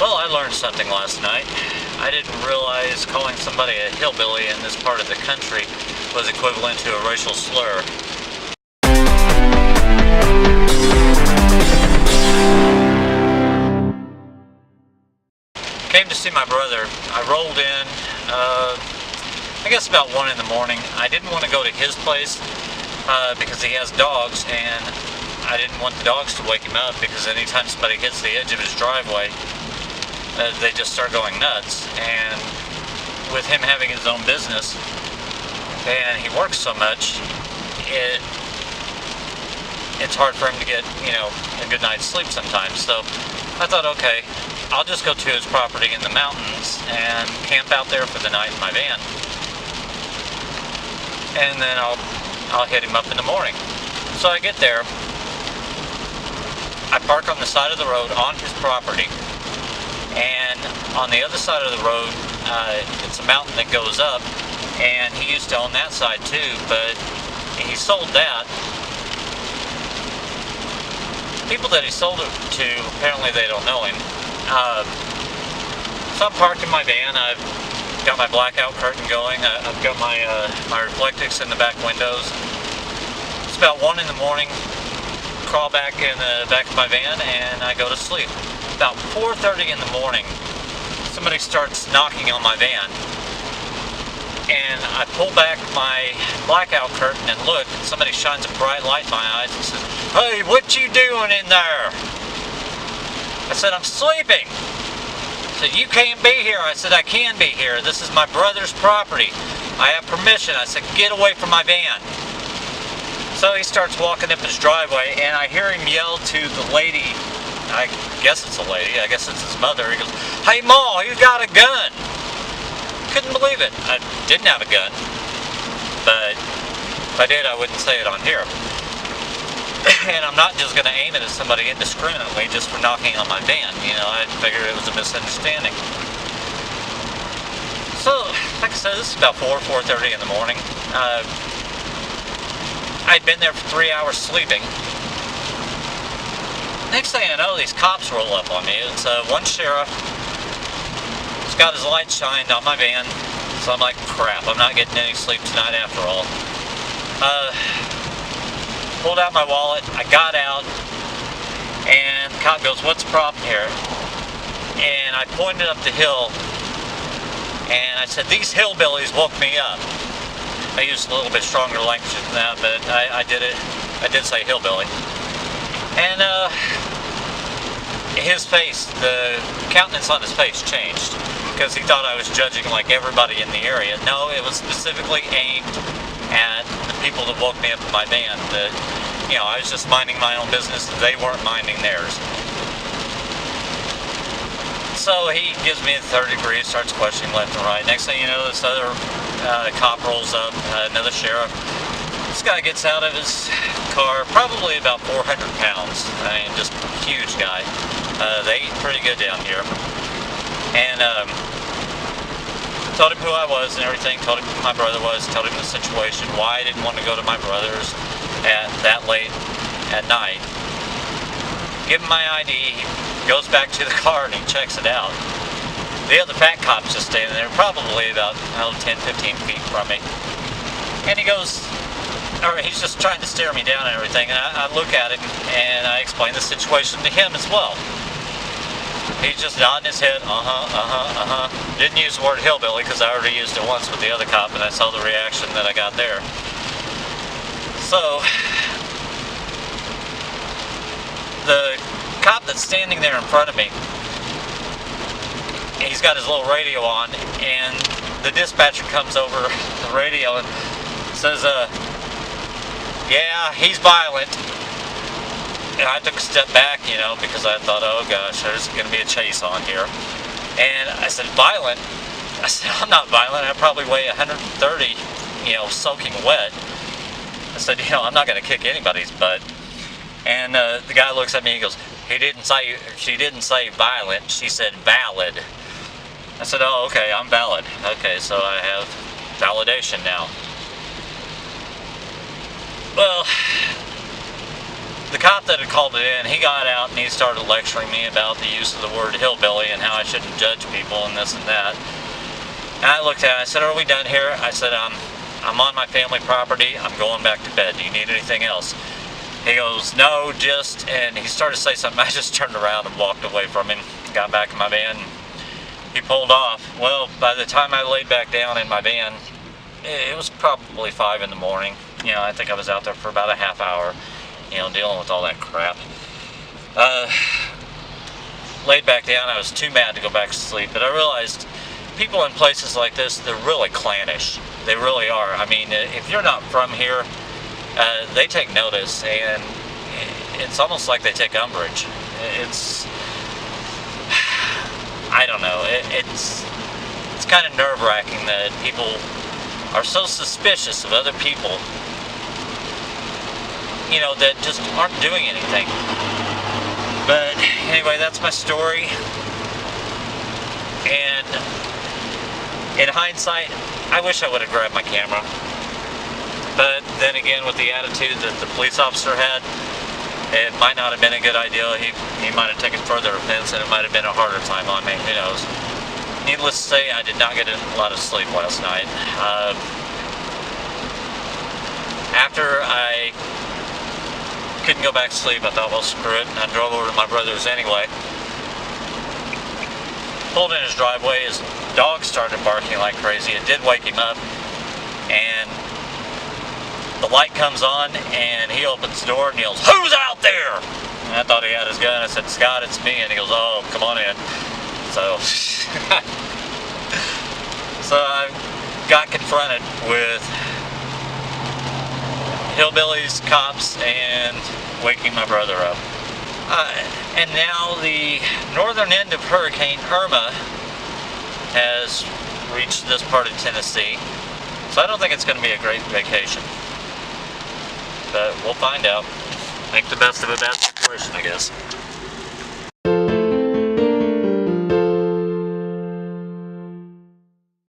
Well, I learned something last night. I didn't realize calling somebody a hillbilly in this part of the country was equivalent to a racial slur. Came to see my brother. I rolled in, I guess about 1 in the morning. I didn't want to go to his place because he has dogs, and I didn't want the dogs to wake him up because anytime somebody hits the edge of his driveway, they just start going nuts. And with him having his own business and he works so much, it's hard for him to get, a good night's sleep sometimes. So I thought, okay, I'll just go to his property in the mountains and camp out there for the night in my van, and then I'll hit him up in the morning. So I get there, I park on the side of the road on his property, and on the other side of the road, it's a mountain that goes up, and he used to own that side too, but he sold that. People that he sold it to, apparently they don't know him. So I'm parked in my van. I've got my blackout curtain going. I've got my reflectix in the back windows. It's about 1 in the morning. Crawl back in the back of my van and I go to sleep. About 4:30 in the morning, somebody starts knocking on my van, and I pull back my blackout curtain and look, and somebody shines a bright light in my eyes and says, "Hey, what you doing in there?" I said, "I'm sleeping." He said, "You can't be here." I said, "I can be here. This is my brother's property. I have permission." I said, "Get away from my van." So he starts walking up his driveway, and I hear him yell to the lady, I guess it's a lady, I guess it's his mother. He goes, "Hey Ma, you got a gun." Couldn't believe it. I didn't have a gun, but if I did, I wouldn't say it on here. And I'm not just going to aim it at somebody indiscriminately just for knocking on my van. I figured it was a misunderstanding. So, like I said, this is about 4:30 in the morning. I'd been there for 3 hours sleeping. Next thing I know, these cops roll up on me. It's one sheriff. He's got his light shined on my van. So I'm like, crap, I'm not getting any sleep tonight after all. Pulled out my wallet. I got out. And the cop goes, "What's the problem here?" And I pointed up the hill. And I said, "These hillbillies woke me up." I used a little bit stronger language than that, but I did it. I did say hillbilly. And his face, the countenance on his face changed because he thought I was judging like everybody in the area. No, it was specifically aimed at the people that woke me up in my van. That, I was just minding my own business. They weren't minding theirs. So he gives me the 3rd degree, starts questioning left and right. Next thing you know, this other cop rolls up, another sheriff. This guy gets out of his car, probably about 400 pounds. I mean, just huge guy. They eat pretty good down here. And told him who I was and everything, told him who my brother was, told him the situation, why I didn't want to go to my brother's that late at night. Give him my ID, he goes back to the car and he checks it out. The other fat cop's just standing there, probably about 10, 15 feet from me. And he goes, or he's just trying to stare me down and everything, and I look at him and I explain the situation to him as well. He's just nodding his head, Didn't use the word hillbilly because I already used it once with the other cop, and I saw the reaction that I got there. So, the cop that's standing there in front of me, he's got his little radio on, and the dispatcher comes over the radio and says, "Yeah, he's violent." And I took a step back, because I thought, oh gosh, there's going to be a chase on here. And I said, "Violent?" I said, "I'm not violent. I probably weigh 130, soaking wet." I said, "I'm not going to kick anybody's butt." And the guy looks at me and he goes, "She didn't say violent, she said valid." I said, "Oh, okay, I'm valid. Okay, so I have validation." validation. Now, well, the cop that had called it in, he got out and he started lecturing me about the use of the word hillbilly and how I shouldn't judge people and this and that. And I looked at it, I said, are we done here? I said, I'm on my family property, I'm going back to bed. Do you need anything else? He goes, no, just, and he started to say something. I just turned around and walked away from him, got back in my van, and he pulled off. Well, by the time I laid back down in my van, it was probably 5 in the morning. You know, I think I was out there for about a half hour, you know, dealing with all that crap. Laid back down, I was too mad to go back to sleep, but I realized people in places like this, they're really clannish. They really are. I mean, if you're not from here, they take notice, and it's almost like they take umbrage. It's, I don't know, it's kind of nerve-wracking that people are so suspicious of other people, you know, that just aren't doing anything. But anyway, that's my story, and in hindsight, I wish I would have grabbed my camera. But then again, with the attitude that the police officer had, it might not have been a good idea. He might have taken further offense, and it might have been a harder time on me. Who knows? Needless to say, I did not get a lot of sleep last night. After I couldn't go back to sleep, I thought, well, screw it. And I drove over to my brother's anyway. Pulled in his driveway. His dog started barking like crazy. It did wake him up. And the light comes on, and he opens the door and yells, "Who's out there?" And I thought he had his gun. I said, "Scott, it's me." And he goes, "Oh, come on in." So, so I got confronted with hillbillies, cops, and waking my brother up. And now the northern end of Hurricane Irma has reached this part of Tennessee. So I don't think it's going to be a great vacation. But we'll find out. Make the best of a bad situation, I guess.